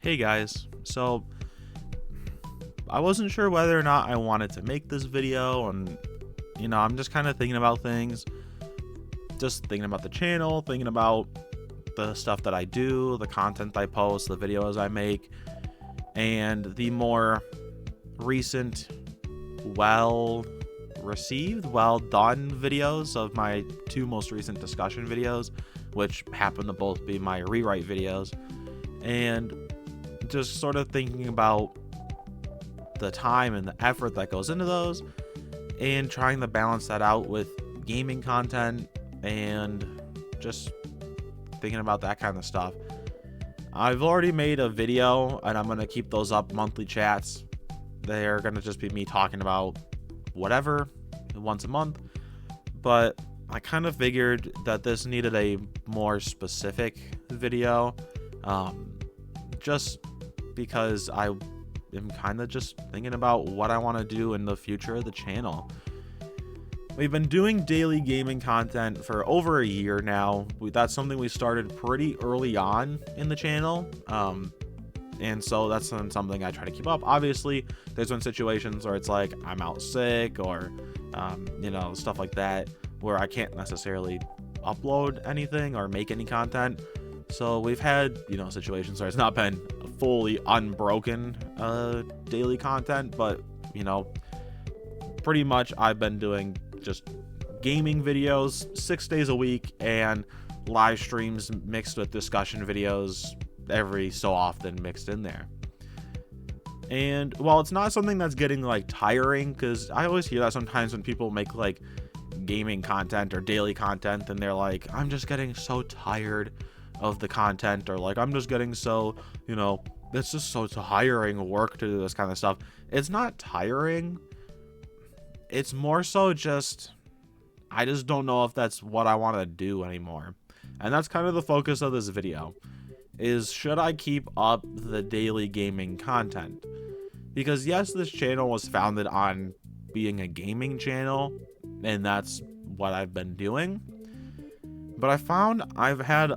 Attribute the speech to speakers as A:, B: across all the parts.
A: Hey guys, so I wasn't sure whether or not I wanted to make this video, and I'm just kind of thinking about things, just thinking about the channel, thinking about the stuff that I do, the content I post, the videos I make, and the more recent, well received, well done videos of my two most recent discussion videos, which happen to both be my rewrite videos, and just sort of thinking about the time and the effort that goes into those and trying to balance that out with gaming content and just thinking about that kind of stuff. I've already made a video and I'm going to keep those up, monthly chats. They're going to just be me talking about whatever once a month, but I kind of figured that this needed a more specific video, just because I am kind of just thinking about what I want to do in the future of the channel. We've been doing daily gaming content for over a year now. That's something we started pretty early on in the channel, and so that's something I try to keep up. Obviously, there's been situations where it's like I'm out sick or stuff like that where I can't necessarily upload anything or make any content. So we've had situations where it's not been fully unbroken daily content, but pretty much I've been doing just gaming videos 6 days a week and live streams mixed with discussion videos every so often mixed in there. And while it's not something that's getting like tiring, because I always hear that sometimes when people make like gaming content or daily content and they're like, I'm just getting so tired of the content, or like I'm just getting so it's just so tiring work to do this kind of stuff. It's not tiring, it's more so just I just don't know if that's what I want to do anymore. And that's kind of the focus of this video, is should I keep up the daily gaming content? Because yes, this channel was founded on being a gaming channel, and that's what I've been doing, but I found I've had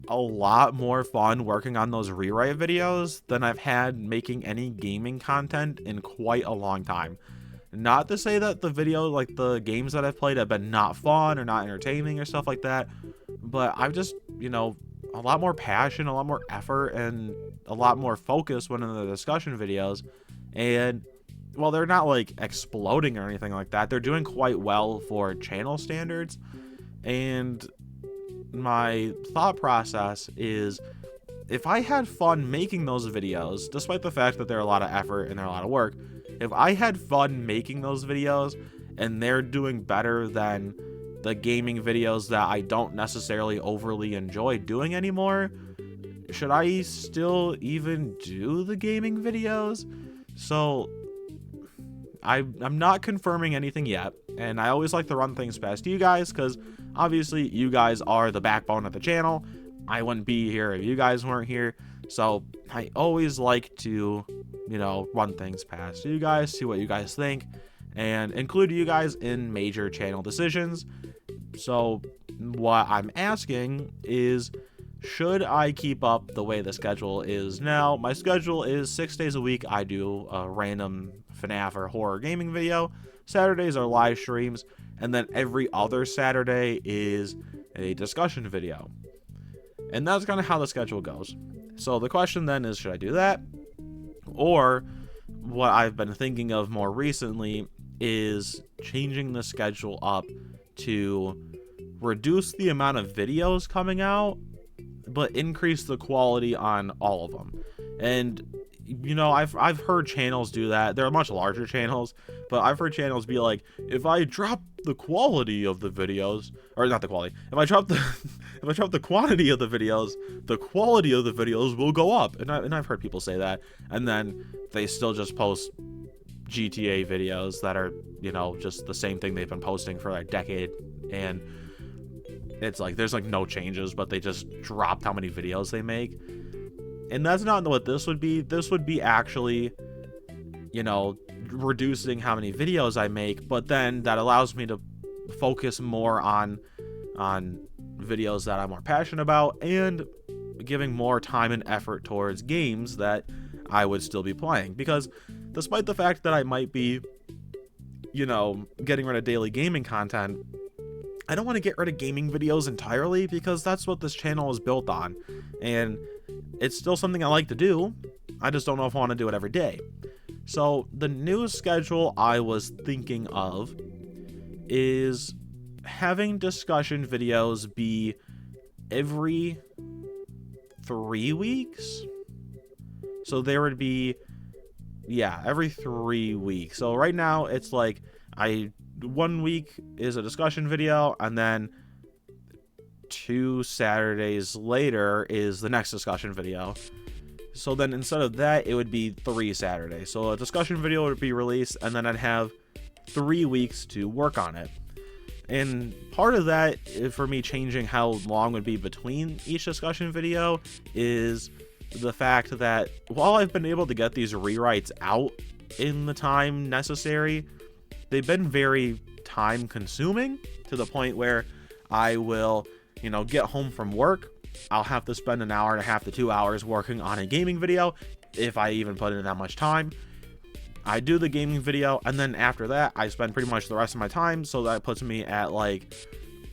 A: a lot more fun working on those rewrite videos than I've had making any gaming content in quite a long time. Not to say that the video, like the games that I've played, have been not fun or not entertaining or stuff like that, but I've just, a lot more passion, a lot more effort, and a lot more focus when in the discussion videos. And while they're not like exploding or anything like that, they're doing quite well for channel standards. And my thought process is, if I had fun making those videos, despite the fact that they're a lot of effort and they're a lot of work, if I had fun making those videos and they're doing better than the gaming videos that I don't necessarily overly enjoy doing anymore, should I still even do the gaming videos? So I'm not confirming anything yet, and I always like to run things past you guys, because obviously you guys are the backbone of the channel. I wouldn't be here if you guys weren't here, so I always like to run things past you guys, see what you guys think, and include you guys in major channel decisions. So what I'm asking is, should I keep up the way the schedule is now? My schedule is 6 days a week. I do a random FNAF or horror gaming video. Saturdays are live streams, and then every other Saturday is a discussion video. And that's kind of how the schedule goes. So the question then is, should I do that? Or what I've been thinking of more recently is changing the schedule up to reduce the amount of videos coming out, but increase the quality on all of them. And I've heard channels do that. They're much larger channels, but I've heard channels be like, if I drop the quality of the videos, or not the quality, if I drop the if I drop the quantity of the videos, the quality of the videos will go up. And I've heard people say that, and then they still just post GTA videos that are just the same thing they've been posting for like a decade, and it's like there's like no changes, but they just dropped how many videos they make. And that's not what this would be. This would be actually reducing how many videos I make, but then that allows me to focus more on videos that I'm more passionate about, and giving more time and effort towards games that I would still be playing. Because despite the fact that I might be, getting rid of daily gaming content, I don't want to get rid of gaming videos entirely, because that's what this channel is built on. And it's still something I like to do. I just don't know if I want to do it every day. So the new schedule I was thinking of is having discussion videos be every 3 weeks. So there would be, every 3 weeks. So right now it's like 1 week is a discussion video, and then 2 Saturdays later is the next discussion video. So then instead of that, it would be 3 Saturdays. So a discussion video would be released, and then I'd have 3 weeks to work on it. And part of that, for me changing how long would be between each discussion video, is the fact that while I've been able to get these rewrites out in the time necessary, they've been very time consuming, to the point where I will, get home from work. I'll have to spend an hour and a half to 2 hours working on a gaming video, if I even put in that much time. I do the gaming video, and then after that, I spend pretty much the rest of my time, so that puts me at like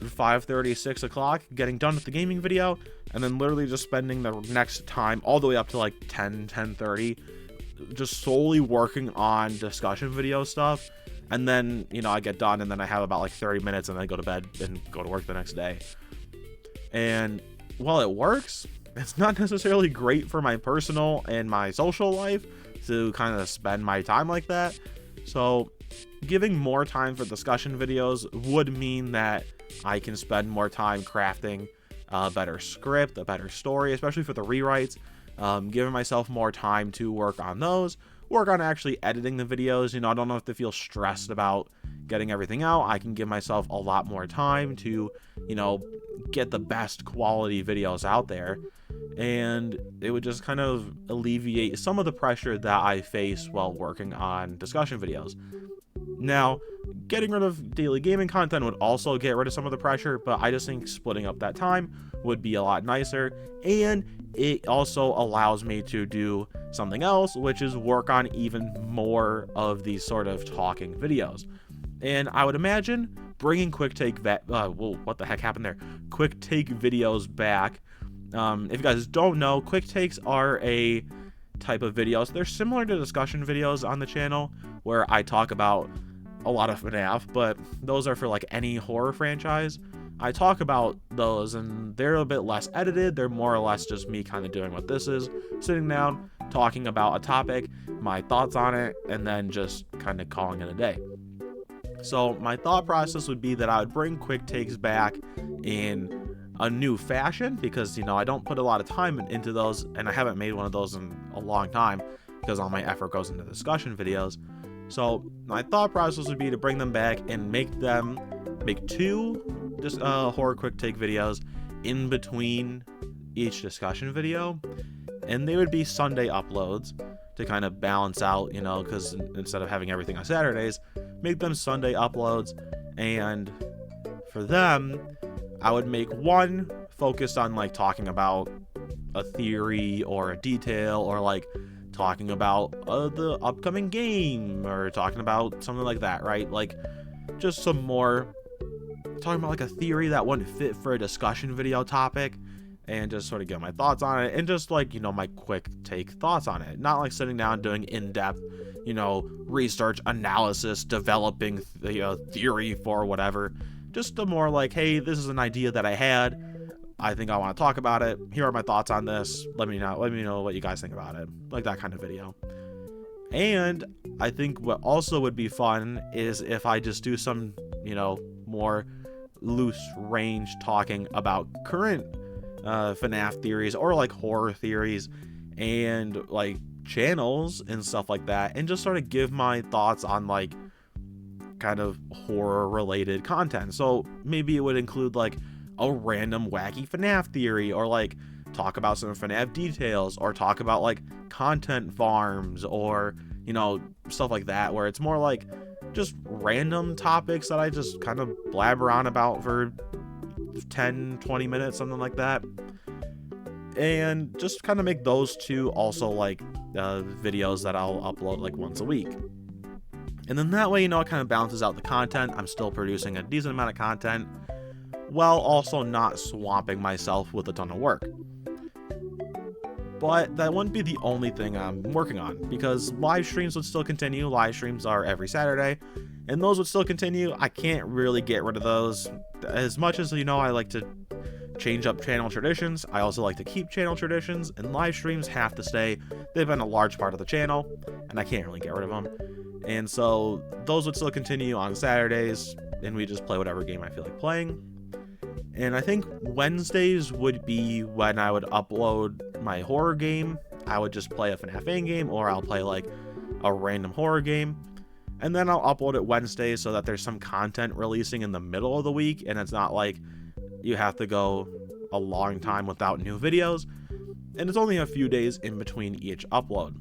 A: 5:30, 6 o'clock getting done with the gaming video, and then literally just spending the next time all the way up to like 10:30 just solely working on discussion video stuff. And then, I get done, and then I have about like 30 minutes, and then I go to bed and go to work the next day. And while it works, it's not necessarily great for my personal and my social life to kind of spend my time like that. So giving more time for discussion videos would mean that I can spend more time crafting a better script, a better story, especially for the rewrites, giving myself more time to work on those, work on actually editing the videos. I don't have to feel stressed about getting everything out. I can give myself a lot more time to, get the best quality videos out there. And it would just kind of alleviate some of the pressure that I face while working on discussion videos. Now, getting rid of daily gaming content would also get rid of some of the pressure, but I just think splitting up that time would be a lot nicer. And it also allows me to do something else, which is work on even more of these sort of talking videos. And I would imagine bringing quick take what the heck happened there? Quick take videos back. If you guys don't know, quick takes are a type of videos. They're similar to discussion videos on the channel, where I talk about a lot of FNAF, but those are for like any horror franchise. I talk about those, and they're a bit less edited. They're more or less just me kind of doing what this is, sitting down, talking about a topic, my thoughts on it, and then just kind of calling it a day. So my thought process would be that I would bring quick takes back in a new fashion, because I don't put a lot of time into those, and I haven't made one of those in a long time because all my effort goes into discussion videos. So my thought process would be to bring them back and make 2 just horror quick take videos in between each discussion video, and they would be Sunday uploads to kind of balance out, because instead of having everything on Saturdays, make them Sunday uploads. And for them, I would make one focused on like talking about a theory or a detail, or like talking about the upcoming game, or talking about something like that, right? Like just some more talking about like a theory that wouldn't fit for a discussion video topic, and just sort of get my thoughts on it, and just like, my quick take thoughts on it. Not like sitting down doing in-depth, research, analysis, developing the theory for whatever. Just a more like, hey, this is an idea that I had. I think I want to talk about it. Here are my thoughts on this. Let me know what you guys think about it. Like that kind of video. And I think what also would be fun is if I just do some, more loose range talking about current FNAF theories, or like horror theories, and like channels and stuff like that, and just sort of give my thoughts on like kind of horror related content. So maybe it would include like a random wacky FNAF theory, or like talk about some FNAF details, or talk about like content farms, or stuff like that, where it's more like just random topics that I just kind of blabber on about for 10-20 minutes, something like that. and just kind of make those two also like videos that I'll upload like once a week. And then that way, you know, it kind of balances out the content. I'm still producing a decent amount of content while also not swamping myself with a ton of work. But that wouldn't be the only thing I'm working on, because live streams would still continue. Live streams are every Saturday, and those would still continue. I can't really get rid of those. As much as, you know, I like to change up channel traditions, I also like to keep channel traditions, and live streams have to stay. They've been a large part of the channel, and I can't really get rid of them. And so those would still continue on Saturdays, and we just play whatever game I feel like playing. And I think Wednesdays would be when I would upload my horror game. I would just play a FNAF fan game, or I'll play like a random horror game. And then I'll upload it Wednesdays so that there's some content releasing in the middle of the week, and it's not like you have to go a long time without new videos. And it's only a few days in between each upload.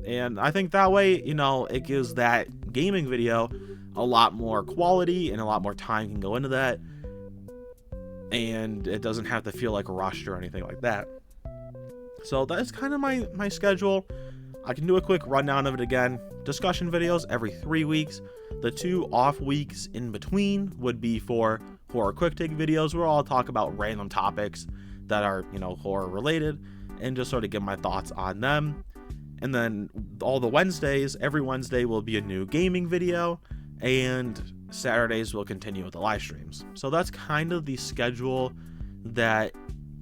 A: And I think that way, you know, it gives that gaming video a lot more quality, and a lot more time can go into that. And it doesn't have to feel like rushed or anything like that. So that's kind of my schedule. I can do a quick rundown of it again. Discussion videos every 3 weeks. The 2 off weeks in between would be for horror quick take videos, where I'll talk about random topics that are, you know, horror related, and just sort of give my thoughts on them. And then all the Wednesdays, every Wednesday will be a new gaming video, and Saturdays will continue with the live streams. So that's kind of the schedule that,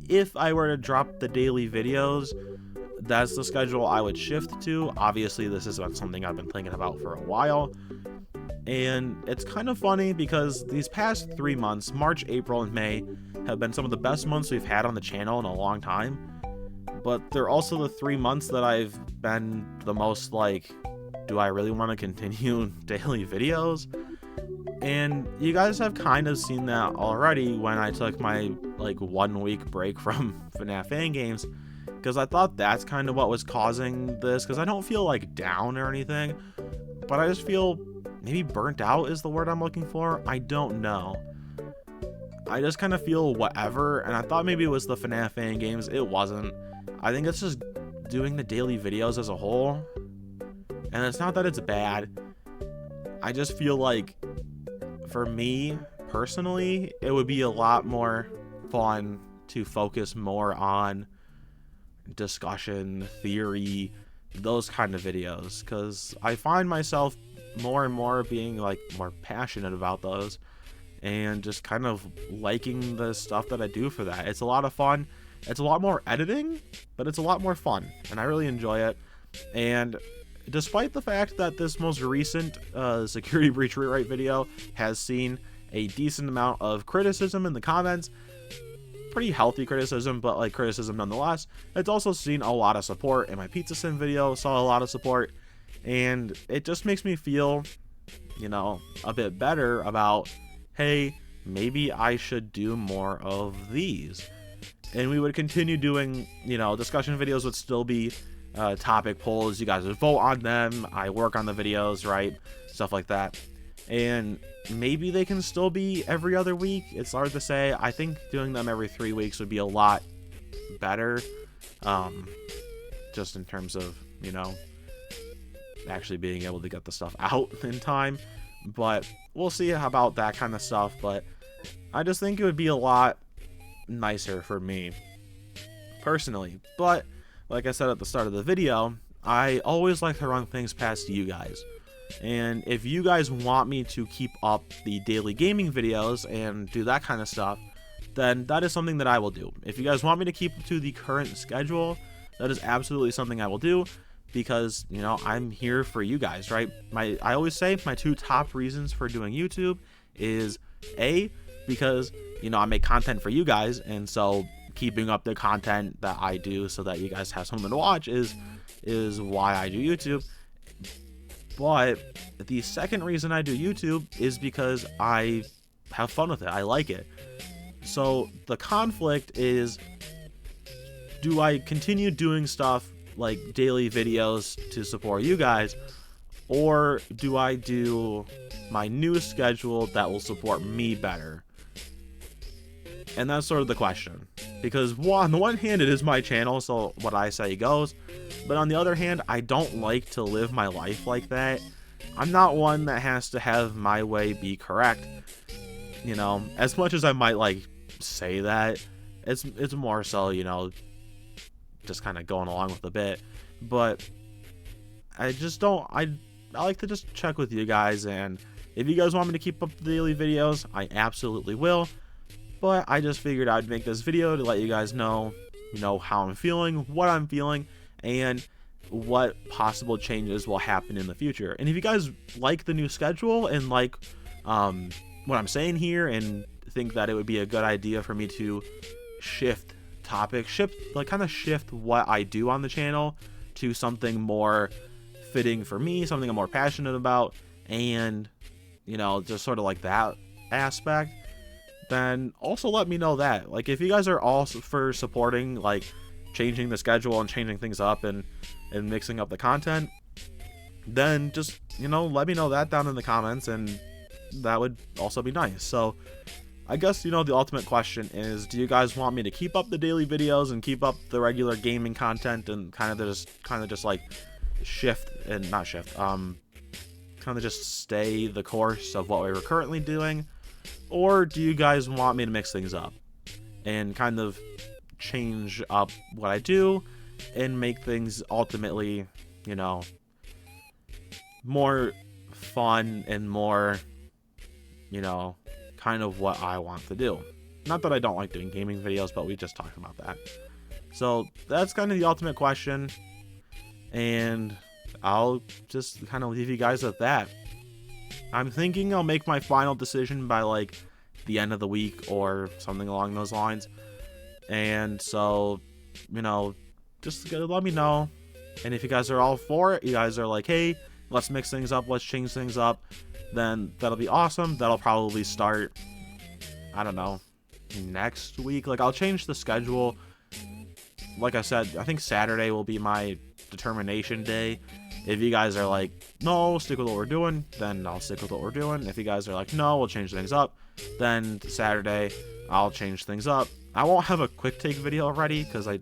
A: if I were to drop the daily videos, that's the schedule I would shift to. Obviously, this is something I've been thinking about for a while. And it's kind of funny because these past 3 months, March, April, and May, have been some of the best months we've had on the channel in a long time. But they're also the 3 months that I've been the most like, do I really want to continue daily videos? And you guys have kind of seen that already when I took my like 1 week break from FNAF fan games, because I thought that's kind of what was causing this, because I don't feel like down or anything, but I just feel maybe burnt out is the word I'm looking for. I don't know. I just kind of feel whatever, and I thought maybe it was the FNAF fan games. It wasn't. I think it's just doing the daily videos as a whole, and it's not that it's bad. I just feel like, for me personally, it would be a lot more fun to focus more on discussion, theory, those kind of videos, because I find myself more and more being like more passionate about those, and just kind of liking the stuff that I do for that. It's a lot of fun. It's a lot more editing, but it's a lot more fun, and I really enjoy it. And despite the fact that this most recent security breach rewrite video has seen a decent amount of criticism in the comments, pretty healthy criticism, but like criticism nonetheless, it's also seen a lot of support. In my Pizza Sim video, saw a lot of support, and it just makes me feel, you know, a bit better about, hey, maybe I should do more of these. And we would continue doing, you know, discussion videos would still be topic polls. You guys would vote on them. I work on the videos, right? Stuff like that. And maybe they can still be every other week. It's hard to say. I think doing them every 3 weeks would be a lot better. Just in terms of, you know, actually being able to get the stuff out in time. But we'll see about that kind of stuff. But I just think it would be a lot nicer for me personally. But like I said at the start of the video, I always like to run things past you guys. And if you guys want me to keep up the daily gaming videos and do that kind of stuff, then that is something that I will do. If you guys want me to keep to the current schedule, that is absolutely something I will do, because, you know, I'm here for you guys, right? I always say my 2 top reasons for doing YouTube is A, because, you know, I make content for you guys, and so keeping up the content that I do so that you guys have something to watch is why I do YouTube. But the second reason I do YouTube is because I have fun with it. I like it. So the conflict is, do I continue doing stuff like daily videos to support you guys, or do I do my new schedule that will support me better? And that's sort of the question. because on the one hand, it is my channel, so what I say goes, but on the other hand, I don't like to live my life like that. I'm not one that has to have my way be correct. You know, as much as I might like say that, it's more so, you know, just kind of going along with the bit. But I just don't, I like to just check with you guys, and if you guys want me to keep up the daily videos, I absolutely will. But I just figured I'd make this video to let you guys know, you know, how I'm feeling, what I'm feeling, and what possible changes will happen in the future. And if you guys like the new schedule and like what I'm saying here, and think that it would be a good idea for me to shift topics, shift what I do on the channel to something more fitting for me, something I'm more passionate about, and, you know, just sort of like that aspect, then also let me know that. Like, if you guys are all for supporting like changing the schedule and changing things up and mixing up the content, then just, you know, let me know that down in the comments, and that would also be nice. So I guess, you know, the ultimate question is, do you guys want me to keep up the daily videos and keep up the regular gaming content and kind of just like shift and not shift, kind of just stay the course of what we were currently doing? Or do you guys want me to mix things up and kind of change up what I do and make things ultimately, you know, more fun and more, you know, kind of what I want to do? Not that I don't like doing gaming videos, but we just talked about that. So that's kind of the ultimate question, and I'll just kind of leave you guys with that. I'm thinking I'll make my final decision by like the end of the week or something along those lines. And so, you know, just let me know. And if you guys are all for it, you guys are like, hey, let's mix things up, let's change things up, then that'll be awesome. That'll probably start, I don't know, next week. Like, I'll change the schedule. Like I said, I think Saturday will be my determination day. If you guys are like, no, stick with what we're doing, then I'll stick with what we're doing. If you guys are like, no, we'll change things up, then Saturday I'll change things up. I won't have a quick take video ready because I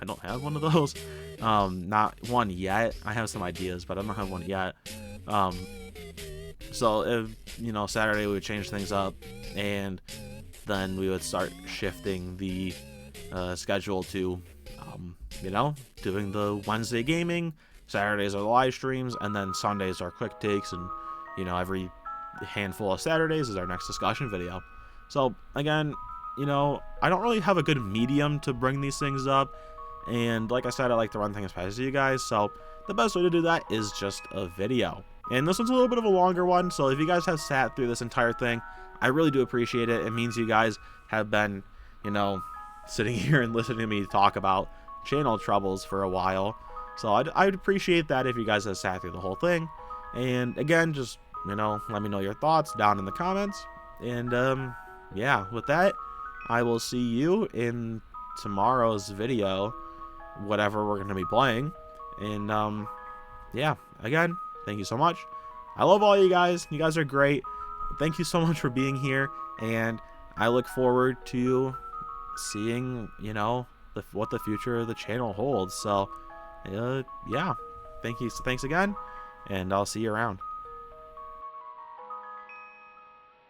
A: don't have one of those. Not one yet. I have some ideas, but I don't have one yet. So if, you know, Saturday we would change things up, and then we would start shifting the schedule to, you know, doing the Wednesday gaming, Saturdays are the live streams, and then Sundays are quick takes, and, you know, every handful of Saturdays is our next discussion video. So again, you know, I don't really have a good medium to bring these things up, and like I said, I like to run things past you guys, so the best way to do that is just a video. And this one's a little bit of a longer one, so if you guys have sat through this entire thing, I really do appreciate it. It means you guys have been, you know, sitting here and listening to me talk about channel troubles for a while. So I'd appreciate that if you guys have sat through the whole thing. And again, just, you know, let me know your thoughts down in the comments. And yeah, with that, I will see you in tomorrow's video, whatever we're going to be playing. And yeah, again, thank you so much. I love all you guys. You guys are great. Thank you so much for being here, and I look forward to seeing, you know, what the future of the channel holds. So yeah, thanks again, and I'll see you around.